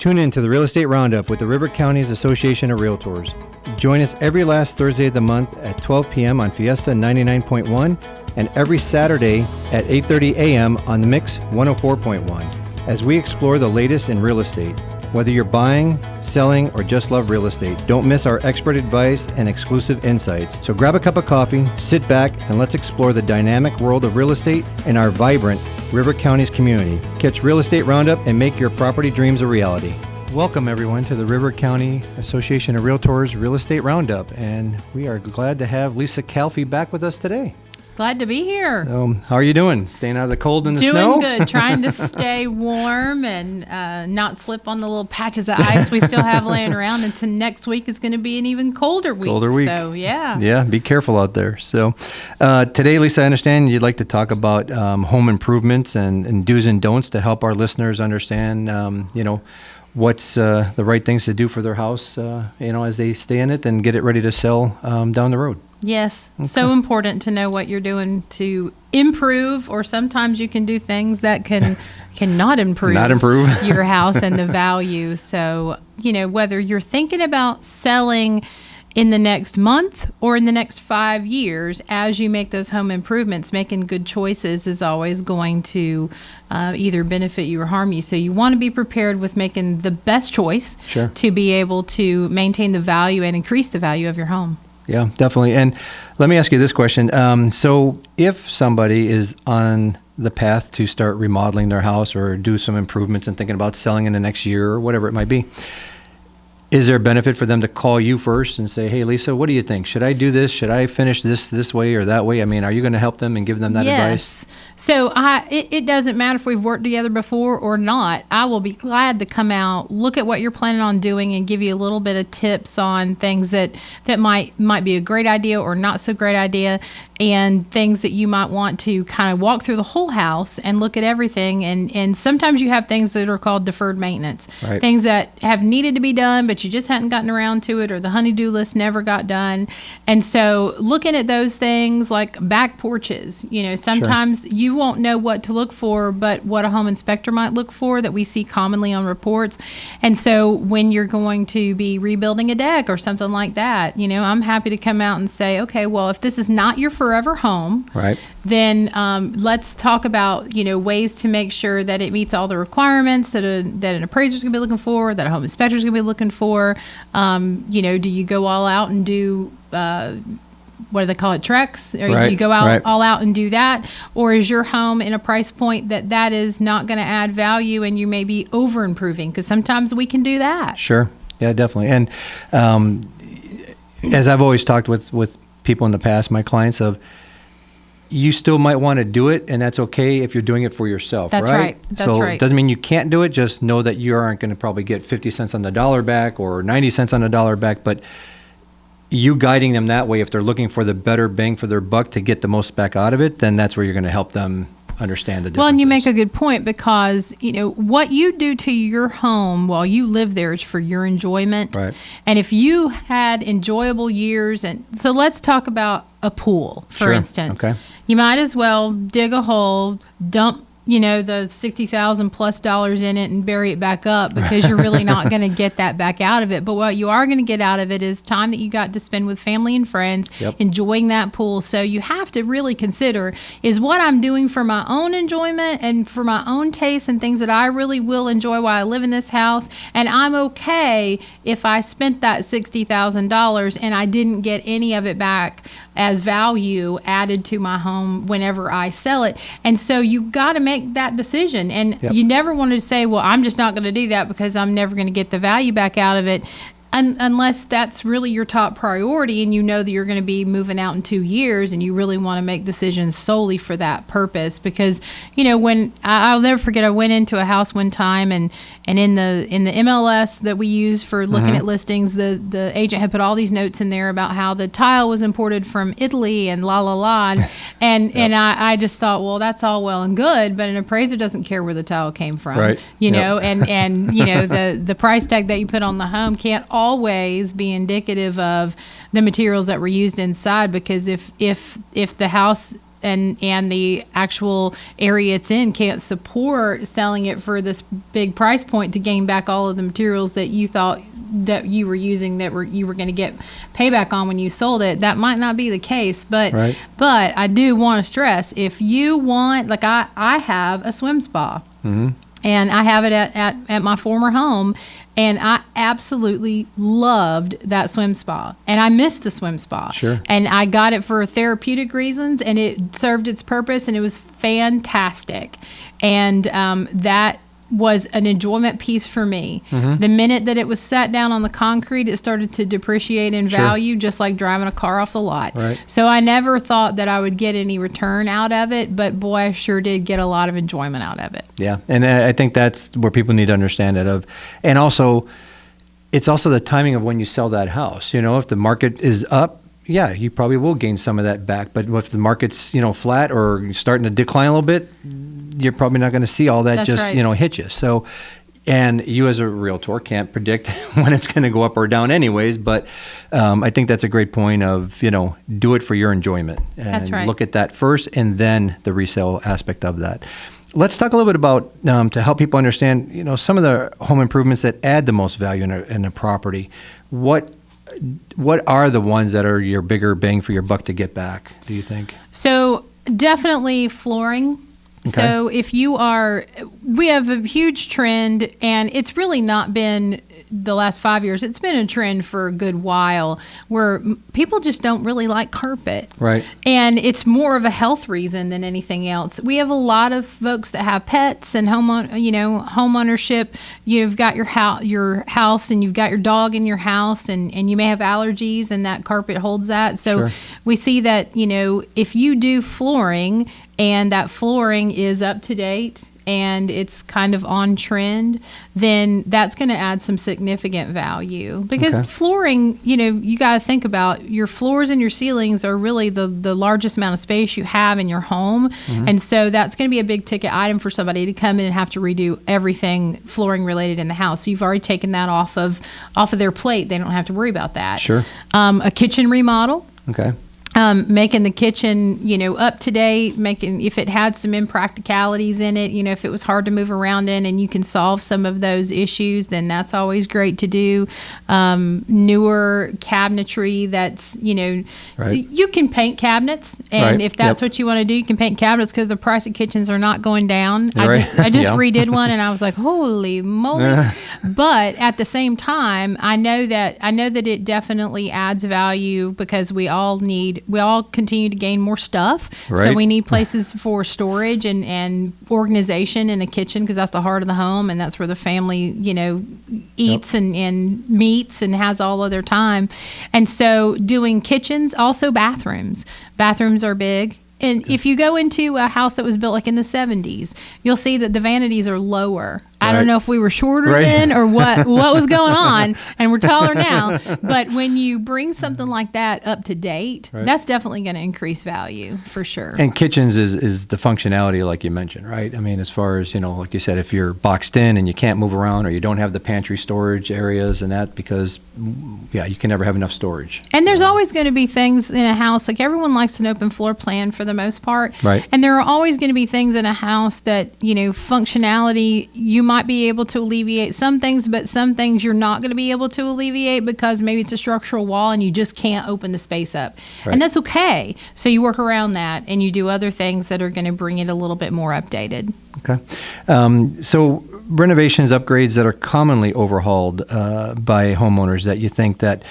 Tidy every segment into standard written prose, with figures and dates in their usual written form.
Tune in to the Real Estate Roundup with the River Counties Association of Realtors. Join us every last Thursday of the month at 12 p.m. on Fiesta 99.1 and every Saturday at 8:30 a.m. on the Mix 104.1 as we explore the latest in real estate. Whether you're buying, selling, or just love real estate, don't miss our expert advice and exclusive insights. So grab a cup of coffee, sit back, and let's explore the dynamic world of real estate in our vibrant River Counties community. Catch Real Estate Roundup and make your property dreams a reality. Welcome everyone to the River County Association of Realtors Real Estate Roundup, and we are glad to have Lisa Calfee back with us today. Glad to be here. How are you doing? Staying out of the cold and the snow? Doing good. Trying to stay warm and not slip on the little patches of ice we still have laying around. Until next week is going to be an even colder week. So, yeah. Yeah, be careful out there. So today, Lisa, I understand you'd like to talk about home improvements and do's and don'ts to help our listeners understand, what's the right things to do for their house, as they stay in it and get it ready to sell down the road. Yes. Okay. So important to know what you're doing to improve, or sometimes you can do things that cannot improve your house and the value. So, whether you're thinking about selling in the next month or in the next 5 years, as you make those home improvements, making good choices is always going to either benefit you or harm you. So you want to be prepared with making the best choice to be able to maintain the value and increase the value of your home. Yeah, definitely. And let me ask you this question. So if somebody is on the path to start remodeling their house or do some improvements and thinking about selling in the next year or whatever it might be, is there a benefit for them to call you first and say, hey, Lisa, what do you think? Should I do this? Should I finish this way or that way? I mean, are you going to help them and give them that advice? So it doesn't matter if we've worked together before or not. I will be glad to come out, look at what you're planning on doing, and give you a little bit of tips on things that might be a great idea or not so great idea, and things that you might want to kind of walk through the whole house and look at everything. And sometimes you have things that are called deferred maintenance, things that have needed to be done, but you just hadn't gotten around to it, or the honey-do list never got done. And so looking at those things like back porches, sometimes you won't know what to look for, but what a home inspector might look for that we see commonly on reports. And so when you're going to be rebuilding a deck or something like that, I'm happy to come out and say, okay, well, if this is not your forever home, then let's talk about, ways to make sure that it meets all the requirements that an appraiser's going to be looking for, that a home inspector's going to be looking for. Do you go all out and do what do they call it, Trex? Or do you go out all out and do that? Or is your home in a price point that is not going to add value and you may be over improving? Because sometimes we can do that. Sure. Yeah, definitely. And as I've always talked with people in the past, my clients, you still might want to do it, and that's okay if you're doing it for yourself, That's right? That's right. So it doesn't mean you can't do it. Just know that you aren't going to probably get 50 cents on the dollar back or 90 cents on the dollar back, but you guiding them that way, if they're looking for the better bang for their buck to get the most back out of it, then that's where you're going to help them understand the differences. Well, and you make a good point, because what you do to your home while you live there is for your enjoyment. Right. And if you had enjoyable years, and so let's talk about a pool, for instance. Okay. You might as well dig a hole, dump the $60,000 plus in it and bury it back up, because you're really not going to get that back out of it. But what you are going to get out of it is time that you got to spend with family and friends, enjoying that pool. So you have to really consider, is what I'm doing for my own enjoyment and for my own taste and things that I really will enjoy while I live in this house. And I'm okay if I spent that $60,000 and I didn't get any of it back as value added to my home whenever I sell it. And so you got to make that decision. And you never want to say, well, I'm just not going to do that because I'm never going to get the value back out of it. Unless that's really your top priority and you know that you're going to be moving out in 2 years and you really want to make decisions solely for that purpose. Because, when I'll never forget, I went into a house one time and in the MLS that we use for looking at listings, the agent had put all these notes in there about how the tile was imported from Italy and la la la. And I just thought, well, that's all well and good, but an appraiser doesn't care where the tile came from. Right. And the price tag that you put on the home can't always be indicative of the materials that were used inside, because if the house and the actual area it's in can't support selling it for this big price point to gain back all of the materials that you thought that you were using you were going to get payback on when you sold it. That might not be the case, but I do want to stress, if you want, like I have a swim spa. And I have it at my former home, and I absolutely loved that swim spa. And I missed the swim spa. Sure. And I got it for therapeutic reasons, and it served its purpose, and it was fantastic. And that was an enjoyment piece for me. The minute that it was sat down on the concrete, it started to depreciate in value, just like driving a car off the lot. So I never thought that I would get any return out of it, but boy, I sure did get a lot of enjoyment out of it. Yeah, and I think that's where people need to understand it of. And also, it's also the timing of when you sell that house. You know, if the market is up, yeah, you probably will gain some of that back. But if the market's, flat or starting to decline a little bit, you're probably not going to see all that hit you. So, and you as a realtor can't predict when it's going to go up or down anyways, but I think that's a great point of, do it for your enjoyment. And that's right. Look at that first and then the resale aspect of that. Let's talk a little bit about, to help people understand, some of the home improvements that add the most value in a property. What are the ones that are your bigger bang for your buck to get back, do you think? So definitely flooring. Okay. So we have a huge trend, and it's really not been the last 5 years. It's been a trend for a good while where people just don't really like carpet. Right. And it's more of a health reason than anything else. We have a lot of folks that have pets and home ownership. You've got your house and you've got your dog in your house, and you may have allergies, and that carpet holds that. So we see that, if you do flooring and that flooring is up to date and it's kind of on trend, then that's going to add some significant value. Because flooring, you got to think about your floors and your ceilings are really the largest amount of space you have in your home. And so that's going to be a big ticket item for somebody to come in and have to redo everything flooring related in the house. So you've already taken that off of their plate. They don't have to worry about that. Sure. A kitchen remodel. Okay. Making the kitchen, up to date, if it had some impracticalities in it, if it was hard to move around in and you can solve some of those issues, then that's always great to do. Newer cabinetry that's, you can paint cabinets, and if that's what you want to do, you can paint cabinets because the price of kitchens are not going down. I just redid one and I was like, holy moly. But at the same time, I know that it definitely adds value because we all continue to gain more stuff. So we need places for storage and organization in a kitchen because that's the heart of the home, and that's where the family, eats and meets and has all of their time. And so doing kitchens, also bathrooms. Bathrooms are big. And if you go into a house that was built like in the 70s, you'll see that the vanities are lower. I don't know if we were shorter then or what was going on, and we're taller now. But when you bring something like that up to date, that's definitely going to increase value for sure. And kitchens is the functionality like you mentioned, right? I mean, as far as, like you said, if you're boxed in and you can't move around or you don't have the pantry storage areas and that because, you can never have enough storage. And there's always going to be things in a house, like everyone likes an open floor plan for the most part. Right. And there are always going to be things in a house that, functionality, you might be able to alleviate some things, but some things you're not going to be able to alleviate because maybe it's a structural wall and you just can't open the space up. And that's okay. So you work around that and you do other things that are going to bring it a little bit more updated. Okay. So renovations, upgrades that are commonly overhauled by homeowners that you think that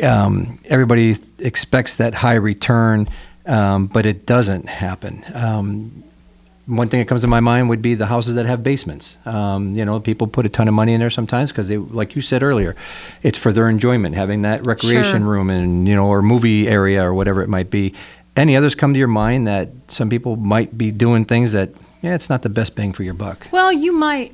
everybody expects that high return, but it doesn't happen. One thing that comes to my mind would be the houses that have basements. People put a ton of money in there sometimes because they, like you said earlier, it's for their enjoyment, having that recreation room and, or movie area or whatever it might be. Any others come to your mind that some people might be doing things that, it's not the best bang for your buck? Well, you might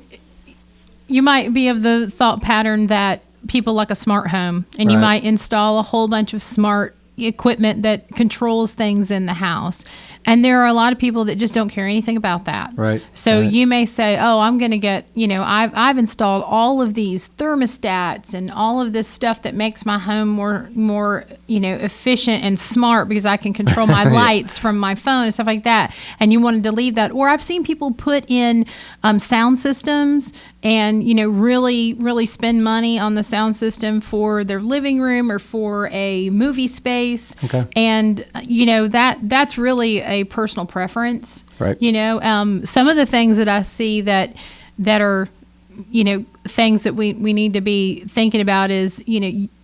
be of the thought pattern that people like a smart home, and you might install a whole bunch of smart equipment that controls things in the house. And there are a lot of people that just don't care anything about that. Right. So right. you may say, oh, I'm going to get, I've installed all of these thermostats and all of this stuff that makes my home more efficient and smart because I can control my lights from my phone and stuff like that. And you wanted to leave that. Or I've seen people put in sound systems and, really, really spend money on the sound system for their living room or for a movie space. Okay. And, that's really a personal preference. Right. Some of the things that I see that are, things that we need to be thinking about is,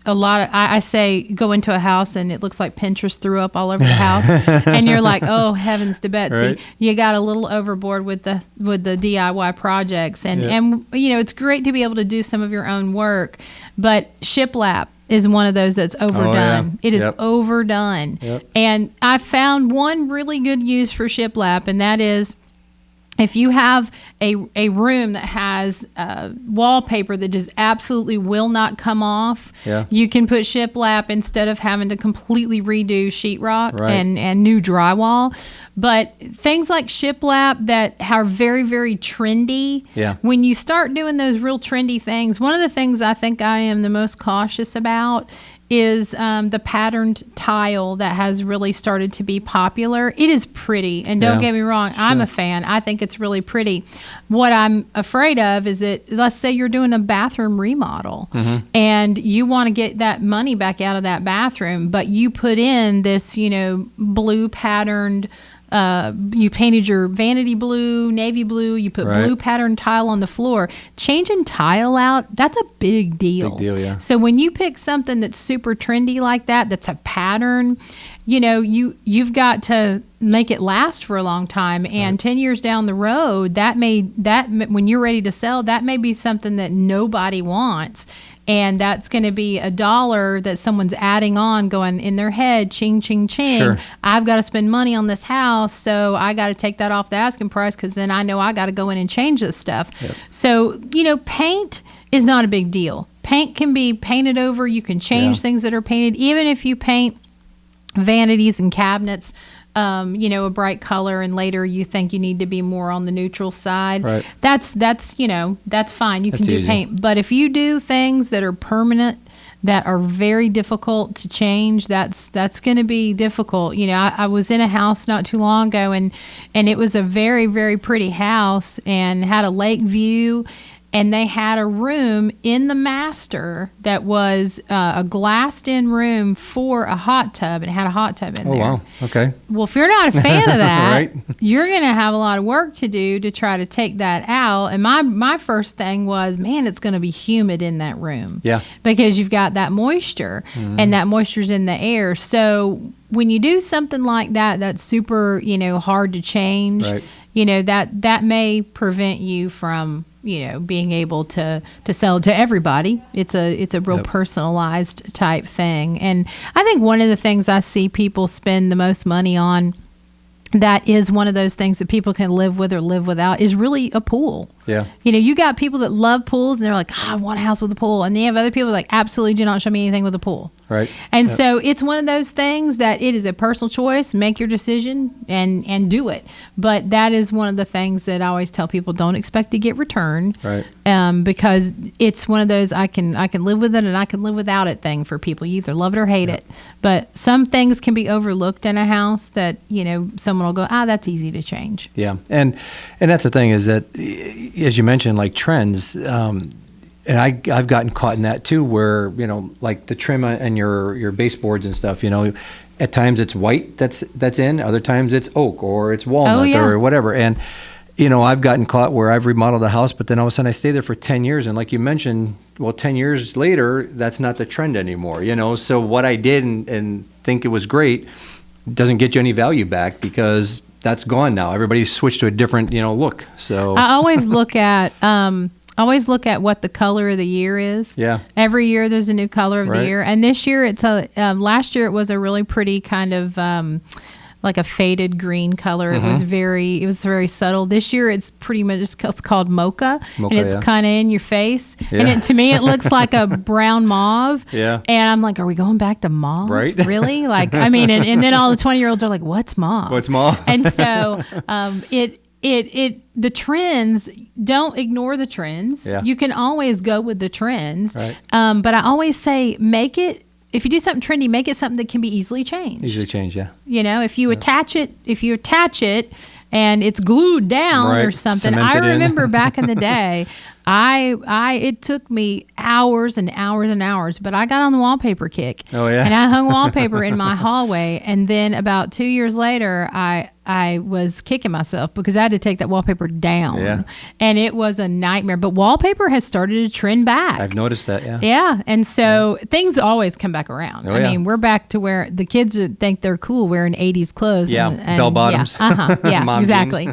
a lot of, I say go into a house and it looks like Pinterest threw up all over the house and you're like, oh, heavens to Betsy. Right. You got a little overboard with the DIY projects and it's great to be able to do some of your own work, but shiplap is one of those that's overdone. It is overdone. Yep. And I found one really good use for shiplap, and that is if you have a room that has wallpaper that just absolutely will not come off, you can put shiplap instead of having to completely redo sheetrock and new drywall. But things like shiplap that are very, very trendy, when you start doing those real trendy things, one of the things I think I am the most cautious about is the patterned tile that has really started to be popular. It is pretty, and don't get me wrong, I'm a fan. I think it's really pretty. What I'm afraid of is that, let's say you're doing a bathroom remodel, and you want to get that money back out of that bathroom, but you put in this, blue patterned, you painted your vanity blue, navy blue, you put blue pattern tile on the floor. Changing tile out, that's a big deal. Big deal, yeah. So when you pick something that's super trendy like that, that's a pattern, you've got to make it last for a long time. And 10 years down the road, when you're ready to sell, that may be something that nobody wants. And that's going to be $1 that someone's adding on, going in their head, ching, ching, ching. Sure. I've got to spend money on this house, so I got to take that off the asking price because then I know I got to go in and change this stuff. Yep. So, paint is not a big deal. Paint can be painted over. You can change things that are painted. Even if you paint vanities and cabinets, a bright color, and later you think you need to be more on the neutral side. Right. That's fine. You can do paint. But if you do things that are permanent, that are very difficult to change, that's going to be difficult. I was in a house not too long ago, and it was a very, very pretty house and had a lake view. And they had a room in the master that was a glassed-in room for a hot tub, and it had a hot tub in there. Oh, wow. Okay. Well, if you're not a fan of that, right. You're going to have a lot of work to do to try to take that out. And my first thing was, man, it's going to be humid in that room. Yeah. Because you've got that moisture, and that moisture's in the air. So when you do something like that, that's super, hard to change, that may prevent you from being able to sell to everybody. It's a real personalized type thing. And I think one of the things I see people spend the most money on, that is one of those things that people can live with or live without, is really a pool. Yeah. You got people that love pools and they're like, I want a house with a pool. And then you have other people like, absolutely do not show me anything with a pool. Right. And so it's one of those things that it is a personal choice. Make your decision and do it. But that is one of the things that I always tell people, don't expect to get returned. Right. Because it's one of those I can live with it and I can live without it thing for people. You either love it or hate it. But some things can be overlooked in a house that, someone will go, that's easy to change. Yeah. And that's the thing is that, as you mentioned, like trends, and I've gotten caught in that too, where, like the trim and your baseboards and stuff, at times it's white that's in, other times it's oak or it's walnut or whatever. And, I've gotten caught where I've remodeled a house, but then all of a sudden I stay there for 10 years. And like you mentioned, 10 years later, that's not the trend anymore, So what I did and think it was great doesn't get you any value back because that's gone now. Everybody's switched to a different, look. So I always look at what the color of the year is. Yeah. Every year there's a new color of the year, and this year last year it was a really pretty kind of like a faded green color. It was very subtle. This year it's pretty much, it's called mocha, and it's kind of in your face. And to me, it looks like a brown mauve. Yeah. And I'm like, are we going back to mauve? Right. Really? Like, I mean, and then all the 20-year-olds are like, what's mauve? What's mauve? And so the trends, don't ignore the trends. Yeah. You can always go with the trends. Right. But I always say, if you do something trendy, make it something that can be easily changed. Easily changed, yeah. You know, if you attach it and it's glued down or something. I remember back in the day, it took me hours and hours and hours, but I got on the wallpaper kick. Oh, yeah. And I hung wallpaper in my hallway. And then about 2 years later, I was kicking myself because I had to take that wallpaper down. Yeah. And it was a nightmare. But wallpaper has started to trend back. I've noticed that, yeah. Yeah. And so things always come back around. Oh, I mean, we're back to where the kids think they're cool wearing 80s clothes. Yeah, and bell bottoms. Yeah, yeah exactly.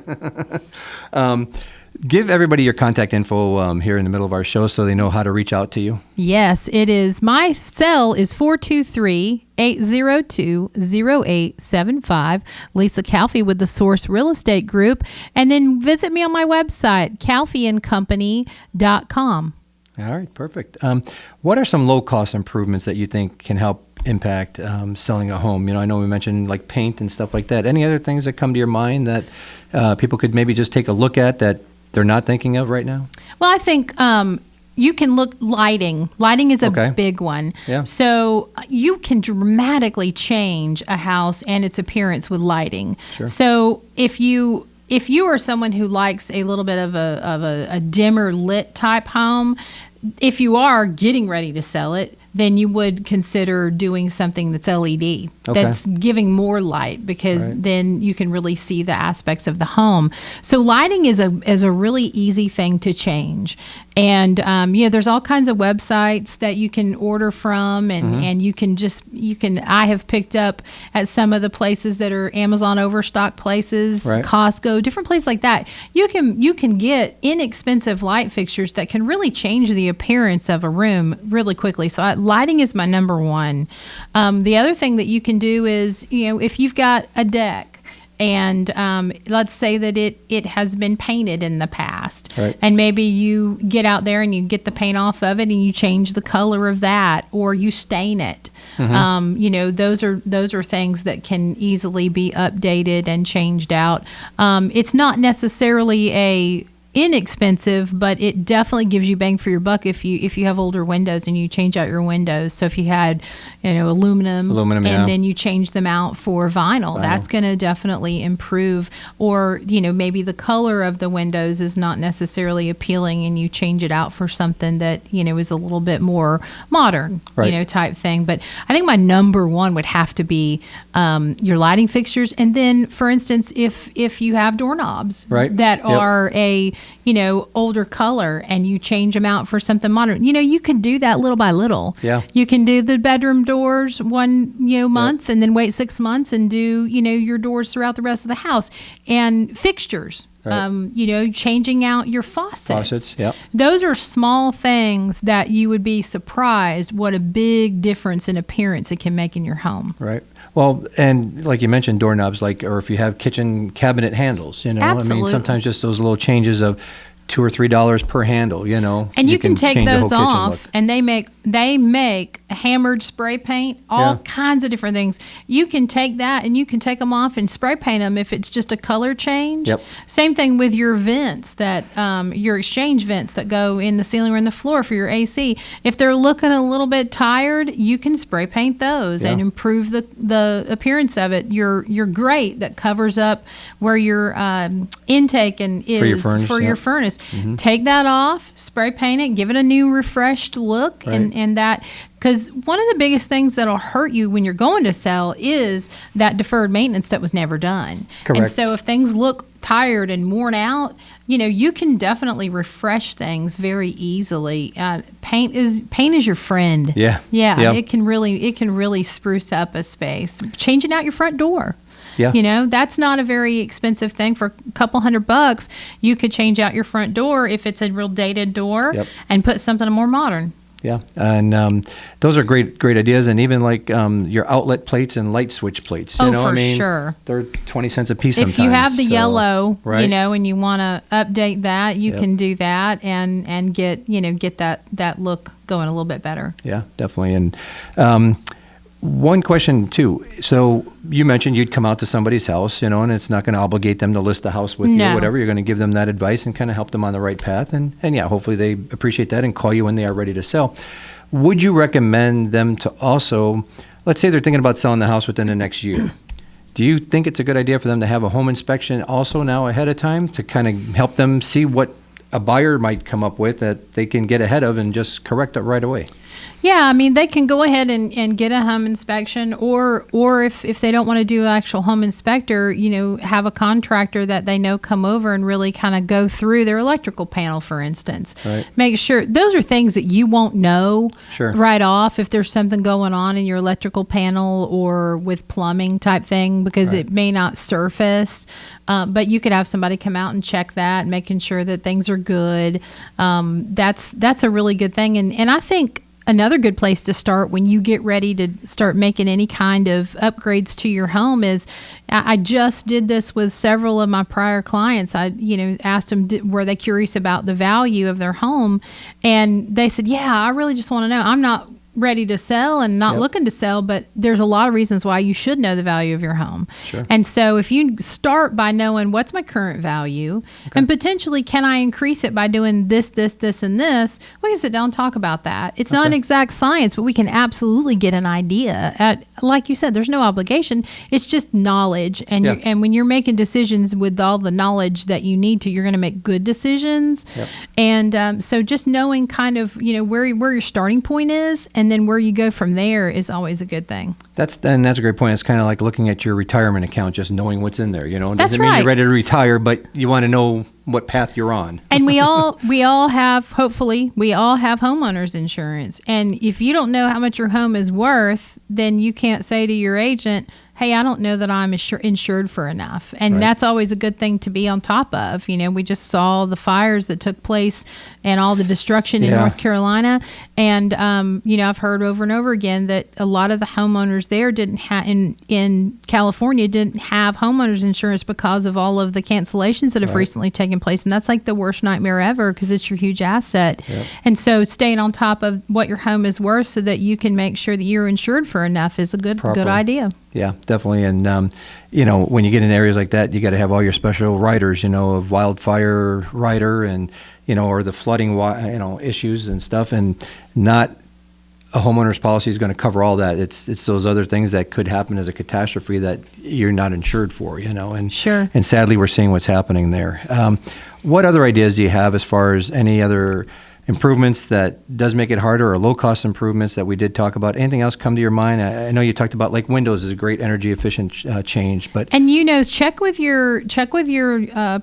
Give everybody your contact info here in the middle of our show so they know how to reach out to you. Yes, it is. My cell is 423-802-0875. Lisa Calfee with the Source Real Estate Group. And then visit me on my website, calfeeandcompany.com. All right, perfect. What are some low-cost improvements that you think can help impact selling a home? You know, I know we mentioned like paint and stuff like that. Any other things that come to your mind that people could maybe just take a look at that they're not thinking of right now? Well, I think you can look lighting. Lighting is a big one. Yeah. So you can dramatically change a house and its appearance with lighting. Sure. So if you are someone who likes a little bit of a dimmer lit type home, if you are getting ready to sell it, then you would consider doing something that's LED, that's giving more light, because then you can really see the aspects of the home. So lighting is a really easy thing to change. And there's all kinds of websites that you can order from, and you can I have picked up at some of the places that are Amazon overstock places, Costco, different places like that. You can get inexpensive light fixtures that can really change the appearance of a room really quickly. So lighting is my number one. The other thing that you can do is, if you've got a deck, and let's say that it has been painted in the past, and maybe you get out there and you get the paint off of it and you change the color of that, or you stain it. Those are things that can easily be updated and changed out. It's not necessarily a inexpensive, but it definitely gives you bang for your buck if you have older windows and you change out your windows. So if you had aluminum and then you change them out for vinyl. That's going to definitely improve. Or maybe the color of the windows is not necessarily appealing and you change it out for something that is a little bit more modern, type thing. But I think my number one would have to be your lighting fixtures. And then, for instance, if you have doorknobs that are a older color and you change them out for something modern, you can do that little by little. Yeah. You can do the bedroom doors one month and then wait 6 months and do your doors throughout the rest of the house. And fixtures. Changing out your faucets. Those are small things that you would be surprised what a big difference in appearance it can make in your home. Right. Well, and like you mentioned, doorknobs, or if you have kitchen cabinet handles, Absolutely. I mean, sometimes just those little changes of $2 or $3 per handle, And you can take those off, and they make hammered spray paint, all kinds of different things. You can take that and you can take them off and spray paint them if it's just a color change. Yep. Same thing with your vents, that your exchange vents that go in the ceiling or in the floor for your AC. If they're looking a little bit tired, you can spray paint those and improve the appearance of it. Your grate that covers up where your intake is for your furnace. Mm-hmm. Take that off, spray paint it, give it a new refreshed look, and that, because one of the biggest things that'll hurt you when you're going to sell is that deferred maintenance that was never done. Correct. And so if things look tired and worn out, you can definitely refresh things very easily. Paint is your friend. Yeah. It can really spruce up a space. Changing out your front door. Yeah. That's not a very expensive thing. For a couple $100, you could change out your front door if it's a real dated door and put something more modern. Yeah, and those are great ideas, and even like your outlet plates and light switch plates. You know, for I mean, sure. They're 20 cents a piece. If Sometimes, you have the yellow, right? you know, and you want to update that, you Yep. can do that and get that look going a little bit better. Yeah, definitely. And one question too. So you mentioned you'd come out to somebody's house, you know, and it's not going to obligate them to list the house with you No. or whatever. You're going to give them that advice and kind of help them on the right path. And yeah, hopefully they appreciate that and call you when they are ready to sell. Would you recommend them to also, let's say they're thinking about selling the house within the next year. Do you think it's a good idea for them to have a home inspection also now ahead of time to kind of help them see what a buyer might come up with that they can get ahead of and just correct it right away? Yeah, I mean, they can go ahead and get a home inspection, or if they don't want to do an actual home inspector, you know, have a contractor that they know come over and really kind of go through their electrical panel, for instance. Right. Make sure those are things that you won't know Sure. right off if there's something going on in your electrical panel or with plumbing type thing, because Right. it may not surface. But you could have somebody come out and check that, making sure that things are good. That's a really good thing, and I think another good place to start when you get ready to start making any kind of upgrades to your home is, I just did this with several of my prior clients. I, asked them, were they curious about the value of their home? And they said, yeah, I really just want to know. I'm not ready to sell and not Yep. looking to sell, but there's a lot of reasons why you should know the value of your home. Sure. And so if you start by knowing what's my current value and potentially can I increase it by doing this, and this, we can sit down and talk about that. It's not an exact science, but we can absolutely get an idea. Like you said, there's no obligation. It's just knowledge. And Yeah. and when you're making decisions with all the knowledge that you need to, you're going to make good decisions. Yep. And so just knowing kind of, where your starting point is and then where you go from there is always a good thing. That's a great point. It's kind of like looking at your retirement account, just knowing what's in there. It That's doesn't mean right. you're ready to retire, but you want to know what path you're on. And we all have, hopefully, we all have homeowners insurance. And if you don't know how much your home is worth, then you can't say to your agent, hey, I don't know that I'm insured for enough. And Right. that's always a good thing to be on top of. We just saw the fires that took place and all the destruction in Yeah. North Carolina. And, I've heard over and over again that a lot of the homeowners there didn't have, in California, didn't have homeowners insurance because of all of the cancellations that have Right. recently taken place. And that's like the worst nightmare ever because it's your huge asset. Yep. And so staying on top of what your home is worth so that you can make sure that you're insured for enough is a good Properly. idea. Yeah, definitely. And, when you get in areas like that, you got to have all your special riders, of wildfire rider and, or the flooding, issues and stuff. And not a homeowner's policy is going to cover all that. It's those other things that could happen as a catastrophe that you're not insured for, and Sure. And sadly, we're seeing what's happening there. What other ideas do you have as far as any other improvements that does make it harder, or low-cost improvements that we did talk about? Anything else come to your mind? I know you talked about like windows is a great energy efficient change, but And check with your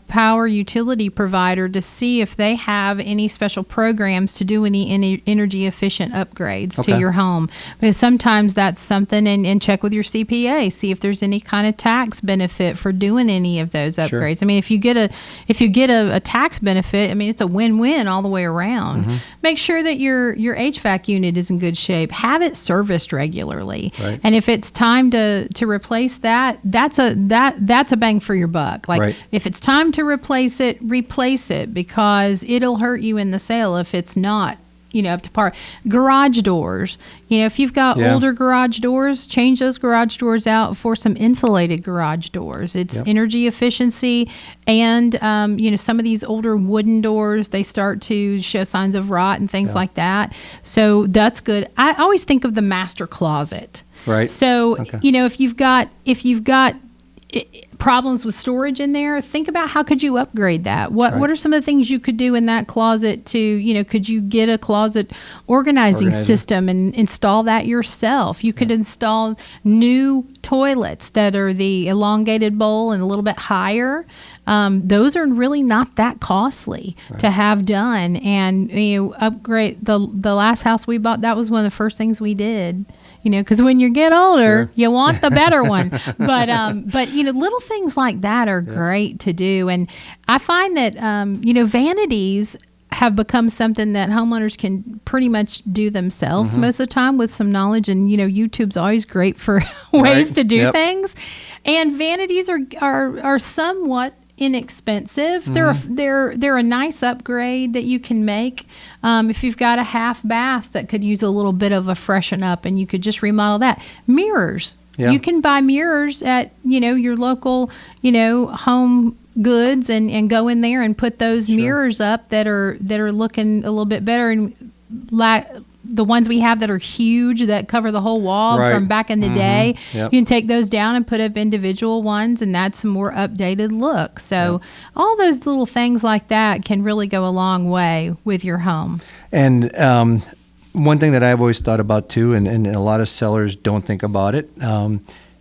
power utility provider to see if they have any special programs to do any energy efficient upgrades Okay. to your home, because sometimes that's something. And check with your CPA, see if there's any kind of tax benefit for doing any of those upgrades. Sure. I mean, if you get a tax benefit, I mean, it's a win-win all the way around. Make sure that your HVAC unit is in good shape. Have it serviced regularly. Right. And if it's time to replace that, that's a bang for your buck. Like Right. if it's time to replace it, because it'll hurt you in the sale if it's not, up to par. Garage doors, if you've got Yeah. older garage doors, change those garage doors out for some insulated garage doors. It's Yep. energy efficiency. And, some of these older wooden doors, they start to show signs of rot and things Yeah. like that. So that's good. I always think of the master closet. Right. So, Okay. if you've got problems with storage in there, think about how could you upgrade that? What Right. are some of the things you could do in that closet to, could you get a closet organizing Organizer. system and install that yourself? You could install new toilets that are the elongated bowl and a little bit higher. Those are really not that costly to have done. And, upgrade the last house we bought, that was one of the first things we did. Because when you get older, Sure. you want the better one. But little things like that are great to do. And I find that, vanities have become something that homeowners can pretty much do themselves most of the time with some knowledge. And, YouTube's always great for ways to do things. And vanities are somewhat inexpensive. They're a nice upgrade that you can make. If you've got a half bath that could use a little bit of a freshen up, and you could just remodel that. Mirrors. Yeah. You can buy mirrors at, your local, home goods and go in there and put those mirrors up that are looking a little bit better, and the ones we have that are huge that cover the whole wall from back in the day. Yep. You can take those down and put up individual ones, and that's a more updated look. So all those little things like that can really go a long way with your home. And one thing that I've always thought about too, and a lot of sellers don't think about it,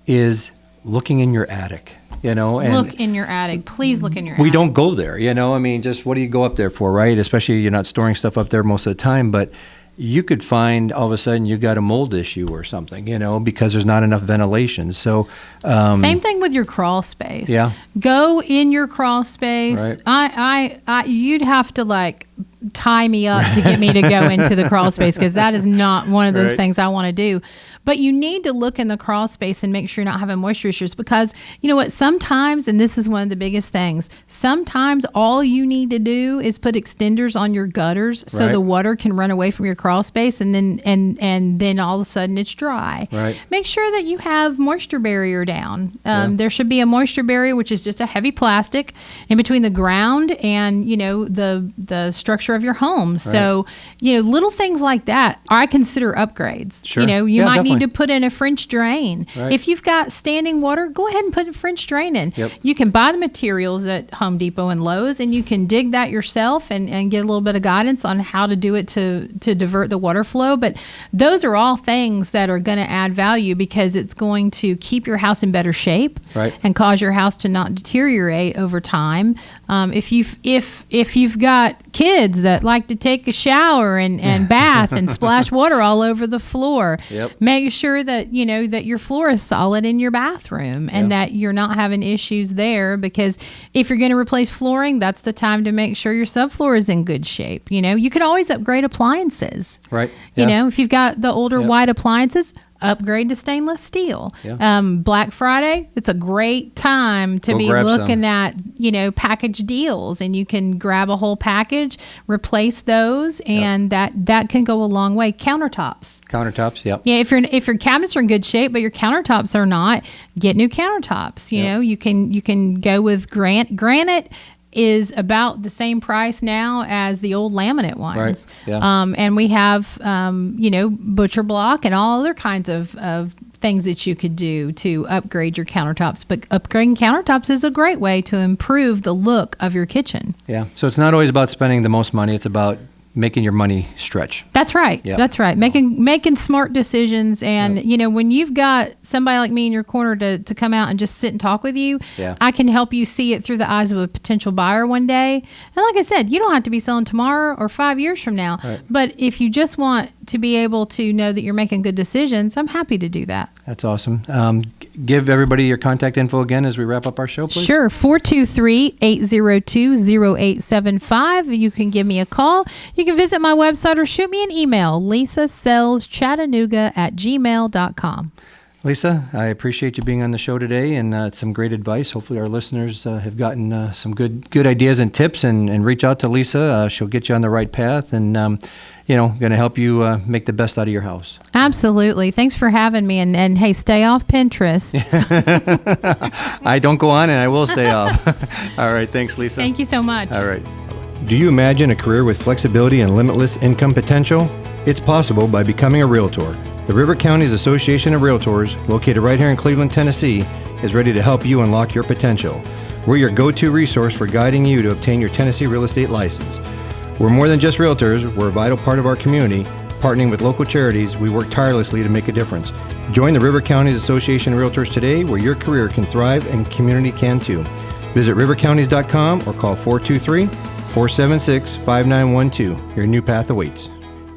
is looking in your attic. And look in your attic. Please look in your attic. We don't go there, just what do you go up there for, right? Especially you're not storing stuff up there most of the time, but you could find all of a sudden you got a mold issue or something, because there's not enough ventilation. So same thing with your crawl space. Yeah. Go in your crawl space. Right. You'd have to tie me up to get me to go into the crawl space, because that is not one of those things I want to do. But you need to look in the crawl space and make sure you're not having moisture issues, because you know what, sometimes, and this is one of the biggest things, sometimes all you need to do is put extenders on your gutters so the water can run away from your crawl space, and then all of a sudden it's dry. Right. Make sure that you have moisture barrier down. There should be a moisture barrier, which is just a heavy plastic in between the ground and the structure of your home. Right. So little things like that I consider upgrades. Sure. You might need to put in a French drain. Right. If you've got standing water, go ahead and put a French drain in. Yep. You can buy the materials at Home Depot and Lowe's, and you can dig that yourself and get a little bit of guidance on how to do it to divert the water flow. But those are all things that are going to add value, because it's going to keep your house in better shape and cause your house to not deteriorate over time. If you've got kids that like to take a shower and bath and splash water all over the floor, make sure that that your floor is solid in your bathroom and that you're not having issues there, because if you're going to replace flooring, that's the time to make sure your subfloor is in good shape. You could always upgrade appliances. Right. If you've got the older white appliances, upgrade to stainless steel. Black Friday, it's a great time to be looking at package deals, and you can grab a whole package, replace those, and that can go a long way. Countertops, if your cabinets are in good shape but your countertops are not, get new countertops. You can go with granite is about the same price now as the old laminate ones. And we have, butcher block and all other kinds of things that you could do to upgrade your countertops. But upgrading countertops is a great way to improve the look of your kitchen. Yeah. So it's not always about spending the most money. It's about making your money stretch. That's right. Yep. That's right. Making smart decisions. And, when you've got somebody like me in your corner to come out and just sit and talk with you, I can help you see it through the eyes of a potential buyer one day. And like I said, you don't have to be selling tomorrow or 5 years from now. Right. But if you just want to be able to know that you're making good decisions, I'm happy to do that. That's awesome. Give everybody your contact info again as we wrap up our show, please. Sure. 423-802-0875. You can give me a call. You can visit my website or shoot me an email, lisasellschattanooga@gmail.com. Lisa, I appreciate you being on the show today, and some great advice. Hopefully our listeners have gotten some good ideas and tips, and reach out to Lisa. She'll get you on the right path, and going to help you make the best out of your house. Absolutely. Thanks for having me. And hey, stay off Pinterest. I don't go on, and I will stay off. All right. Thanks, Lisa. Thank you so much. All right. Do you imagine a career with flexibility and limitless income potential? It's possible by becoming a Realtor. The River Counties Association of Realtors, located right here in Cleveland, Tennessee, is ready to help you unlock your potential. We're your go-to resource for guiding you to obtain your Tennessee real estate license. We're more than just realtors. We're a vital part of our community. Partnering with local charities, we work tirelessly to make a difference. Join the River Counties Association of Realtors today, where your career can thrive and community can too. Visit rivercounties.com or call 423-476-5912. Your new path awaits.